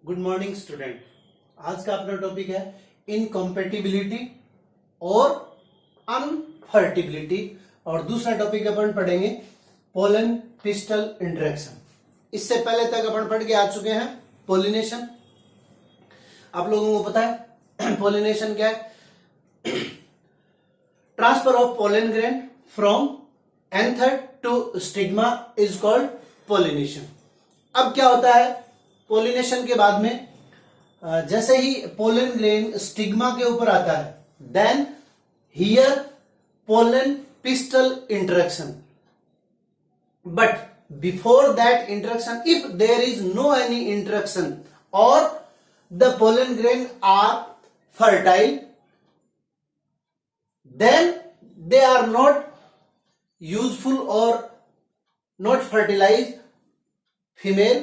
Good morning student. आज का अपना टॉपिक है इनकॉम्पेटिबिलिटी और अनफर्टिबिलिटी और दूसरा टॉपिक अपन पढ़ेंगे पोलन पिस्टल इंटरेक्शन। इससे पहले तक अपन पढ़ के आ चुके हैं पोलिनेशन। आप लोगों को पता है पोलिनेशन क्या है? Transfer of pollen grain from anther to stigma is called pollination. अब क्या होता है पोलिनेशन के बाद में, जैसे ही पोलन ग्रेन स्टिग्मा के ऊपर आता है, then here pollen pistil interaction, but before that interaction if there is no any interaction और the pollen grain are fertile, then they are not useful or not fertilized female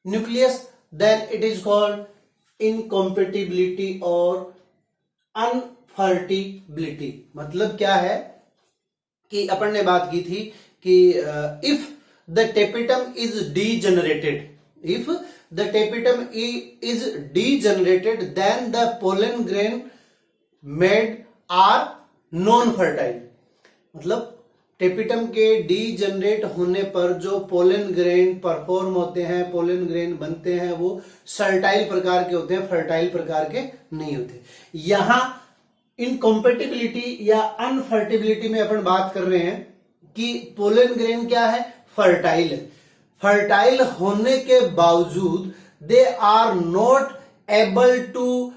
nucleus, then it is called incompatibility or unfertility। मतलब क्या है कि अपन ने बात की थी कि if the tapetum is degenerated, if the tapetum is degenerated, then the pollen grain made are non fertile. मतलब टेपिटम के डीजनरेट होने पर जो पोलन ग्रेन परफॉर्म होते हैं, पोलन ग्रेन बनते हैं, वो सर्टाइल प्रकार के होते हैं, फर्टाइल प्रकार के नहीं होते। यहां इनकॉम्पेटिबिलिटी या अनफर्टिबिलिटी में अपन बात कर रहे हैं कि पोलन ग्रेन क्या है? फर्टाइल है। फर्टाइल होने के बावजूद they are not able to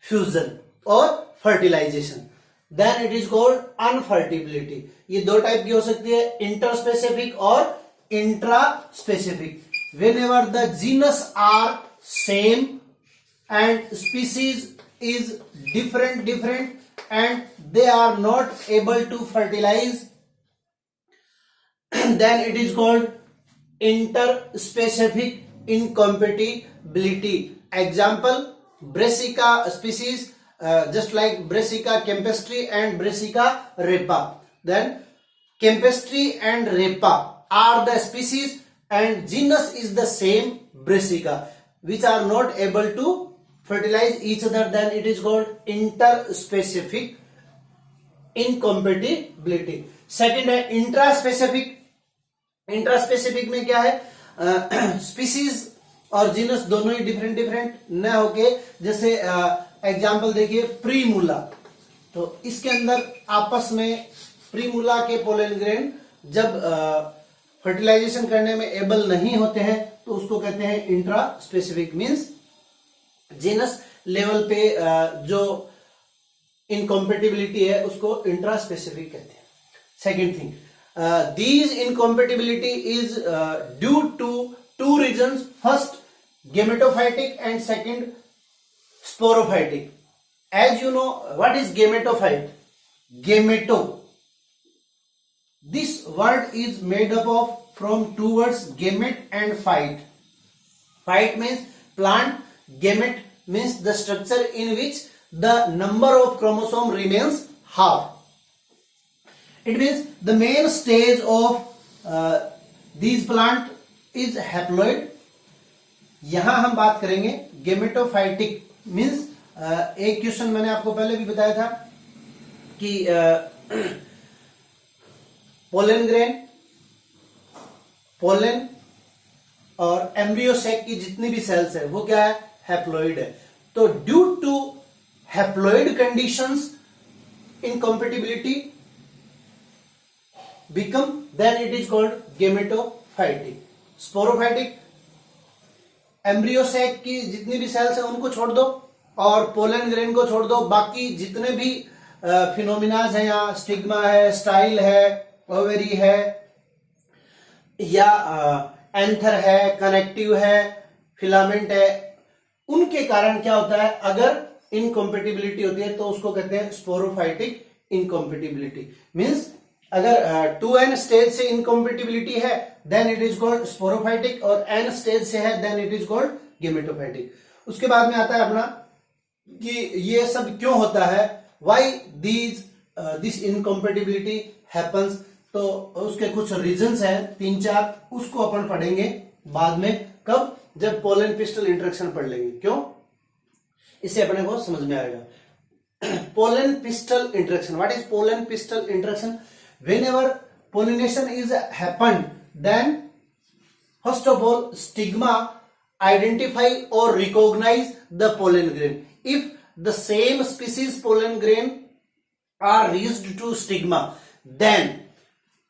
fusion और fertilization, then it is called infertility. ये दो टाइप की हो सकती है, इंटरस्पेसिफिक और intraspecific. Whenever the genus are same and species is different and they are not able to fertilize, then it is called interspecific incompatibility. Example Brassica species, just like Brassica campestri and Brassica repa. Then campestri and repa are the species and genus is the same Brassica, which are not able to fertilize each other, then it is called interspecific incompatibility. Second है intraspecific. Intraspecific में क्या है? Species और genus दोनों ही different न होके, जैसे example देखिए प्रीमूला, तो इसके अंदर आपस में प्रीमूला के पोलन ग्रेन जब फर्टिलाइजेशन करने में एबल नहीं होते हैं तो उसको कहते हैं intraspecific. Means genus level पे जो इनकॉम्पेटिबिलिटी है उसको इंट्रा स्पेसिफिक कहते हैं। Second thing, these incompatibility is due to two reasons, first gametophytic and second sporophytic. As you know, what is gametophyte? Gameto. This word is made up of from two words, gamete and phyte. Phyte means plant, gamete means the structure in which the number of chromosome remains half. It means the main stage of these plant is haploid. यहां हम बात करेंगे gametophytic means, एक question मैंने आपको पहले भी बताया था कि पोलन ग्रेन, पोलन और एम्ब्रियो सैक की जितनी भी सेल्स है वो क्या है? हैप्लॉइड है। तो due to haploid conditions incompatibility become, then it is called gametophytic. Sporophytic, embryo sac की जितनी भी सेल्स है उनको छोड़ दो और पोलन ग्रेन को छोड़ दो, बाकी जितने भी फिनोमिनाज है, यहाँ स्टिग्मा है, स्टाइल है, ओवेरी है या एंथर है, कनेक्टिव है, फिलामेंट है, उनके कारण क्या होता है? अगर इनकॉम्पेटिबिलिटी होती है तो उसको कहते हैं स्पोरोफाइटिक इनकॉम्पेटिबिलिटी। मींस अगर 2n स्टेज से इनकॉम्पेटिबिलिटी है then it is called sporophytic, और n स्टेज से है then it is called gametophytic. उसके बाद में आता है अपना कि ये सब क्यों होता है, व्हाई दिस इनकॉम्पेटिबिलिटी हैपेंस। तो उसके कुछ रीजंस हैं 3-4, उसको अपन पढ़ेंगे बाद में। कब? जब पोलन पिस्टल इंटरेक्शन पढ़ लेंगे। क्यों? इससे अपने को समझ में आएगा। Pollen pistil interaction, what is pollen pistil interaction? Whenever pollination is happened, then first of all stigma identify or recognize the pollen grain. If the same species pollen grain are reached to stigma, then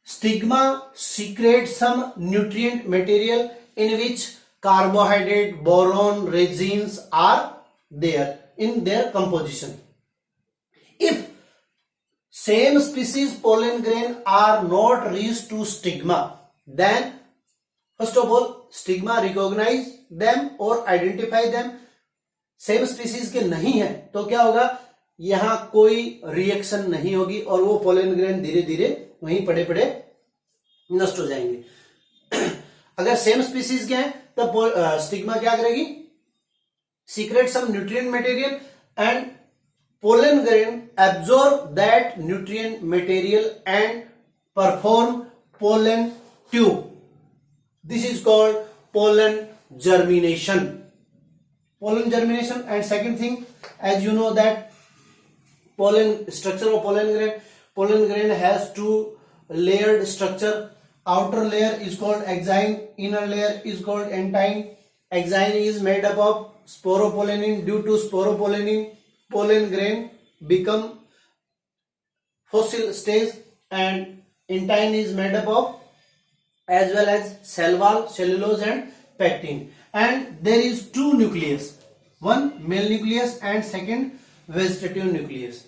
stigma secretes some nutrient material in which carbohydrate, boron, resins are there in their composition. If same species pollen grain are not reached to stigma, then first of all stigma recognize them or identify them. Same species के नहीं है तो क्या होगा, यहां कोई reaction नहीं होगी और वो पोलन ग्रेन धीरे धीरे वहीं पड़े पड़े नष्ट हो जाएंगे। अगर सेम स्पीसीज के हैं तब स्टिग्मा क्या करेगी, secrete some nutrient material and pollen grain absorb that nutrient material and perform pollen tube. This is called pollen germination. Pollen germination. And second thing, as you know that pollen structure of pollen grain has two layered structure. Outer layer is called exine, inner layer is called entine. Exine is made up of sporopollenin. Due to sporopollenin, pollen grain become fossil stage, and intine is made up of as well as cell wall, cellulose and pectin. And there is two nucleus, one male nucleus and second vegetative nucleus.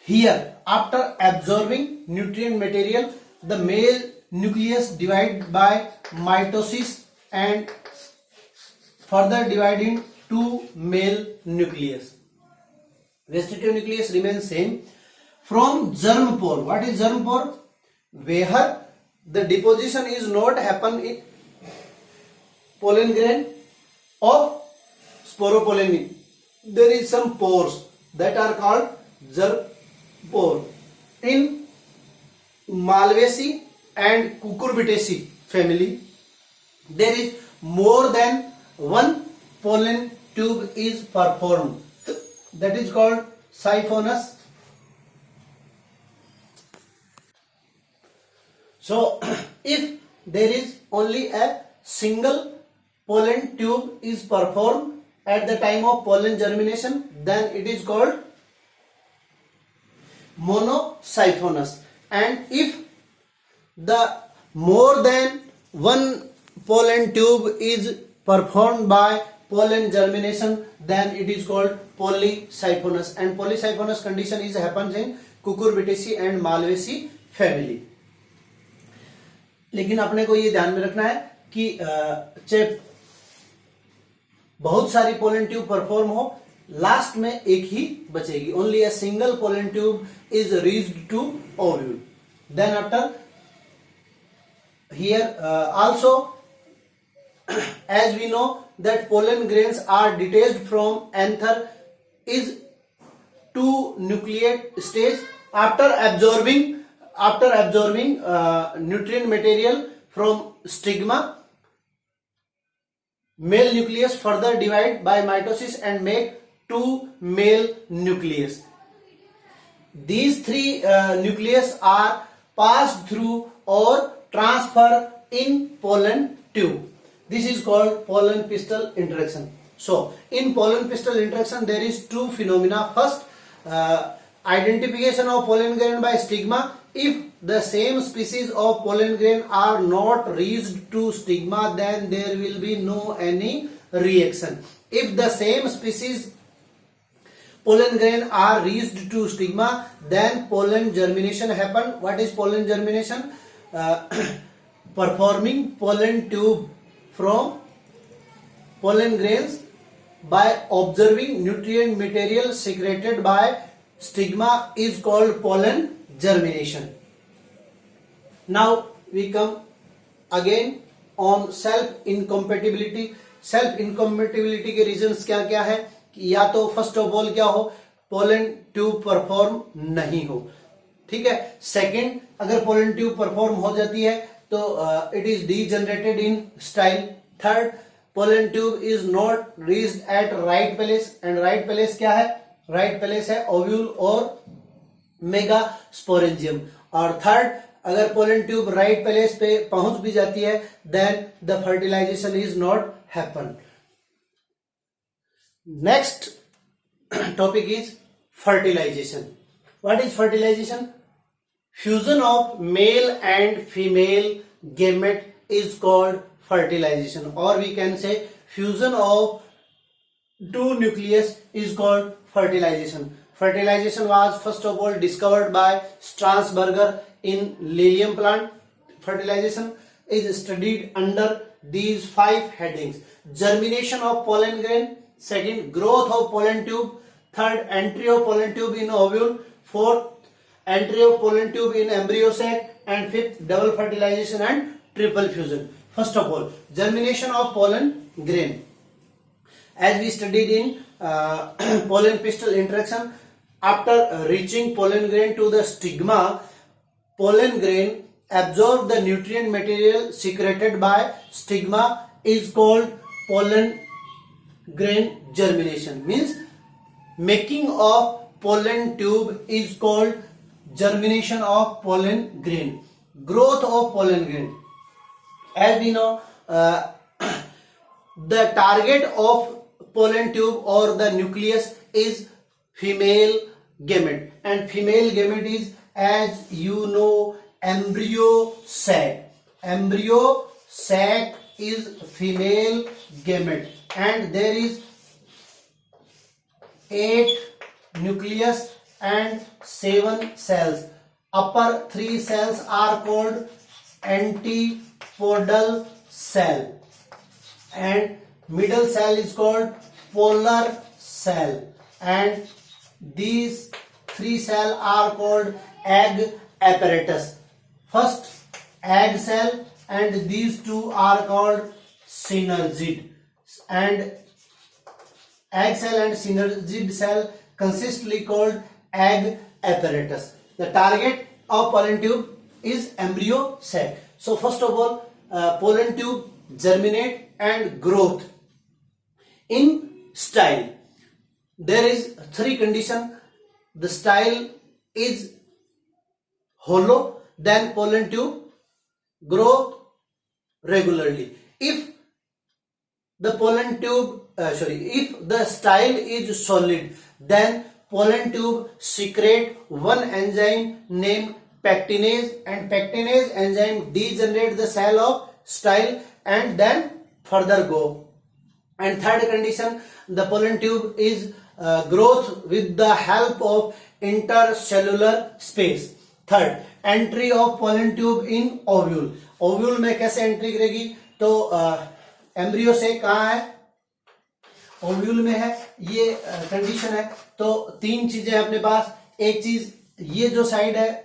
Here, after absorbing nutrient material, the male nucleus divides by mitosis and further dividing two male nucleus. Vegetative nucleus remains same. From germ pore, what is germ pore? Where the deposition is not happen in pollen grain of sporopollenin, there is some pores that are called germ pore. In Malvaceae and Cucurbitaceae family, there is more than one pollen tube is performed, that is called siphonous. So if there is only a single pollen tube is performed at the time of pollen germination, then it is called monosiphonous. And if the more than one pollen tube is performed by pollen germination, then it is called polysiphonous. And polysiphonous condition is happens in Cucurbitaceae and Malvaceae family. लेकिन अपने को ये ध्यान में रखना है कि चाहे बहुत सारी पोलन ट्यूब परफॉर्म हो, लास्ट में एक ही बचेगी. Only a single pollen tube is reached to ovule. Then after here also as we know that pollen grains are detached from anther is two nucleate stage. After absorbing nutrient material from stigma, male nucleus further divide by mitosis and make two male nucleus. These three nucleus are passed through or transfer in pollen tube. This is called pollen pistil interaction. So in pollen pistil interaction there is two phenomena. First, identification of pollen grain by stigma. If the same species of pollen grain are not reached to stigma, then there will be no any reaction. If the same species pollen grain are reached to stigma, then pollen germination happen. What is pollen germination? Performing pollen tube from pollen grains by observing nutrient material secreted by stigma is called pollen germination. Now we come again on self incompatibility. Self incompatibility के reasons क्या क्या है कि या तो first of all क्या हो, pollen tube perform नहीं हो. ठीक है. सेकंड, अगर पोलन ट्यूब परफॉर्म हो जाती है तो it is degenerated in style. Third, pollen tube is not reached at right place, and right place क्या है? Right place है ovule और मेगास्पोरेंजियम. और थर्ड, अगर पोलन ट्यूब राइट प्लेस पे पहुंच भी जाती है, then the fertilization is not happen. Next topic is fertilization. What is fertilization? Fusion of male and female gamete is called fertilization, or we can say fusion of two nucleus is called fertilization. Fertilization was first of all discovered by Strasburger in lilium plant. Fertilization is studied under these 5 headings: germination of pollen grain, second, growth of pollen tube, third, entry of pollen tube in ovule, fourth, entry of pollen tube in embryo sac, and fifth, double fertilization and triple fusion. First of all, germination of pollen grain. As we studied in pollen pistil interaction, after reaching pollen grain to the stigma, pollen grain absorb the nutrient material secreted by stigma is called pollen grain germination. Means making of pollen tube is called germination of pollen grain. Growth of pollen grain. As we know, the target of pollen tube or the nucleus is female gamete, and female gamete is, as you know, embryo sac. Embryo sac is female gamete, and there is 8 nucleus and 7 cells. Upper 3 cells are called antipodal cell, and middle cell is called polar cell, and these 3 cells are called egg apparatus. First, egg cell, and these 2 are called synergid, and egg cell and synergid cell consistently called egg apparatus. The target of pollen tube is embryo sac. So first of all, pollen tube germinate and growth in style. There is 3 condition. The style is hollow, then pollen tube grow regularly. If the pollen tube if the style is solid, then pollen tube secrete one enzyme named pectinase, and pectinase enzyme degenerate the cell of style and then further go. And third condition, the pollen tube is growth with the help of intercellular space. Third, entry of pollen tube in ovule. Ovule में कैसे entry करेगी? तो embryo से कहाँ है? Ovule में है. ये कंडीशन है. तो 3 चीजें अपने पास. एक चीज, ये जो साइड है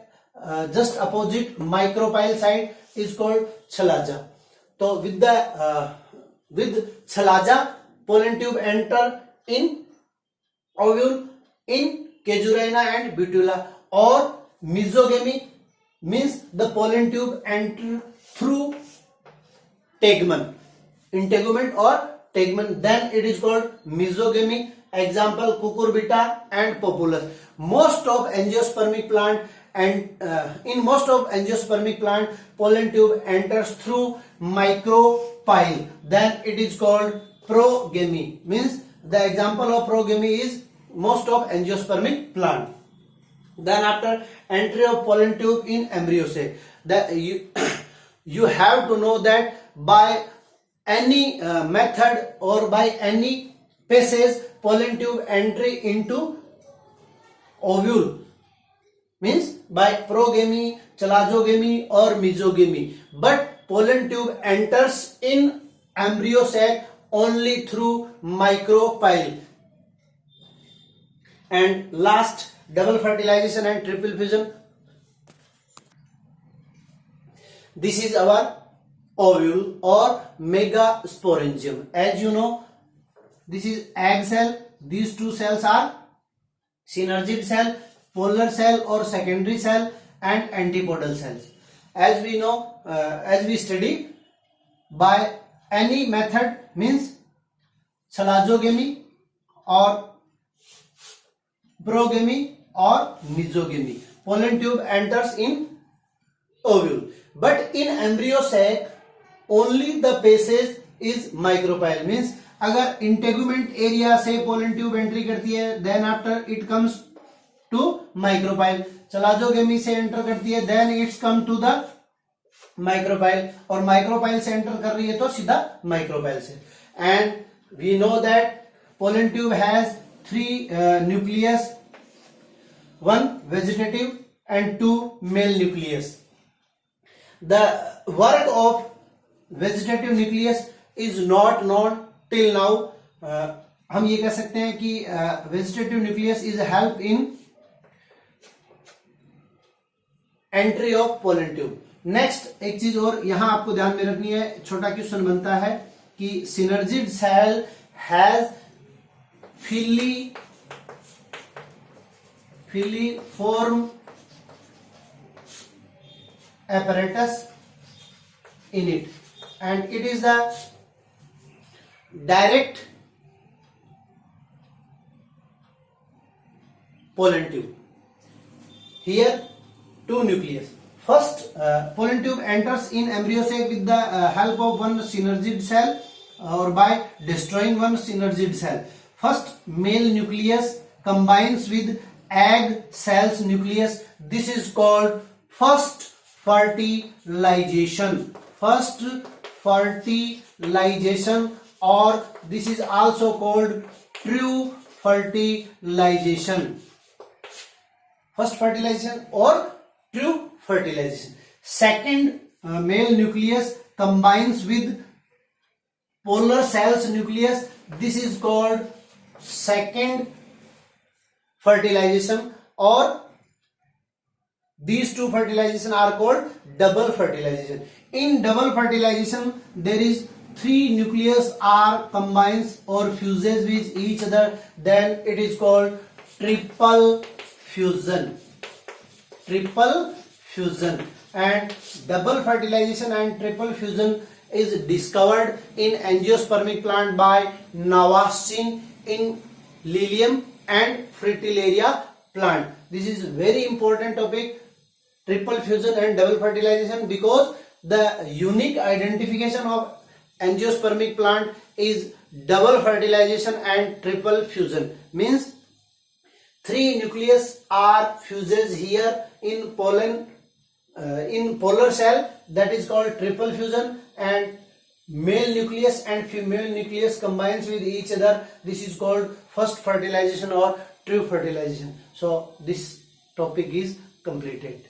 just opposite micropyle side is called chalaza. So with chalaza, pollen tube enter in ovule, in casuarina and butula. Or mesogamy means the pollen tube enter through tegumen, integument or tegumen, then it is called mesogamy. Example, cucurbita and populus. Most of angiospermic plant, and in most of angiospermic plant, pollen tube enters through micropyle, then it is called progamy. Means the example of progamy is most of angiospermic plant. Then after entry of pollen tube in embryo sac, that you have to know that by any method or by any passage, pollen tube entry into ovule, means by progamy, chalazogamy or mesogamy, but pollen tube enters in embryo sac only through micropyle. And last, double fertilization and triple fusion. This is our ovule or megasporangium. As you know, this is egg cell. These 2 cells are synergid cell, polar cell or secondary cell, and antipodal cells. as we know, as we study, by any method means chalazogamy or progamy or mesogamy. Pollen tube enters in ovule, but in embryo sac only the passage is micropyle. Means अगर integument area से pollen tube entry करती है, then after it comes to micropyle. चलाजोगेमी से enter करती है, then it's come to the micropyle, और micropyle से enter कर रही है तो सीधा micropyle से. And we know that pollen tube has three nucleus, one vegetative and two male nucleus. The work of vegetative nucleus is not known till now. हम ये कह सकते हैं कि vegetative nucleus is help in entry of pollen tube. Next एक चीज और यहां आपको ध्यान में रखनी है, छोटा क्वेश्चन बनता है कि synergid cell has filiform apparatus in it, and it is the direct pollen tube. Here two nucleus. First, pollen tube enters in embryo sac with the help of one synergid cell or by destroying one synergid cell. First, male nucleus combines with egg cells nucleus. This is called first fertilization. First fertilization, or this is also called true fertilization. First fertilization or true fertilization. Second, male nucleus combines with polar cells nucleus. This is called second fertilization, or these two fertilization are called double fertilization. In double fertilization, there is three nucleus are combines or fuses with each other. Then it is called triple fusion. Triple fusion. And double fertilization and triple fusion is discovered in angiospermic plant by Navaschin in Lilium and Fritillaria plant. This is very important topic, triple fusion and double fertilization, because the unique identification of angiospermic plant is double fertilization and triple fusion. Means three nucleus are fuses here in pollen in polar cell, that is called triple fusion, and male nucleus and female nucleus combines with each other. This is called first fertilization or true fertilization. So this topic is completed.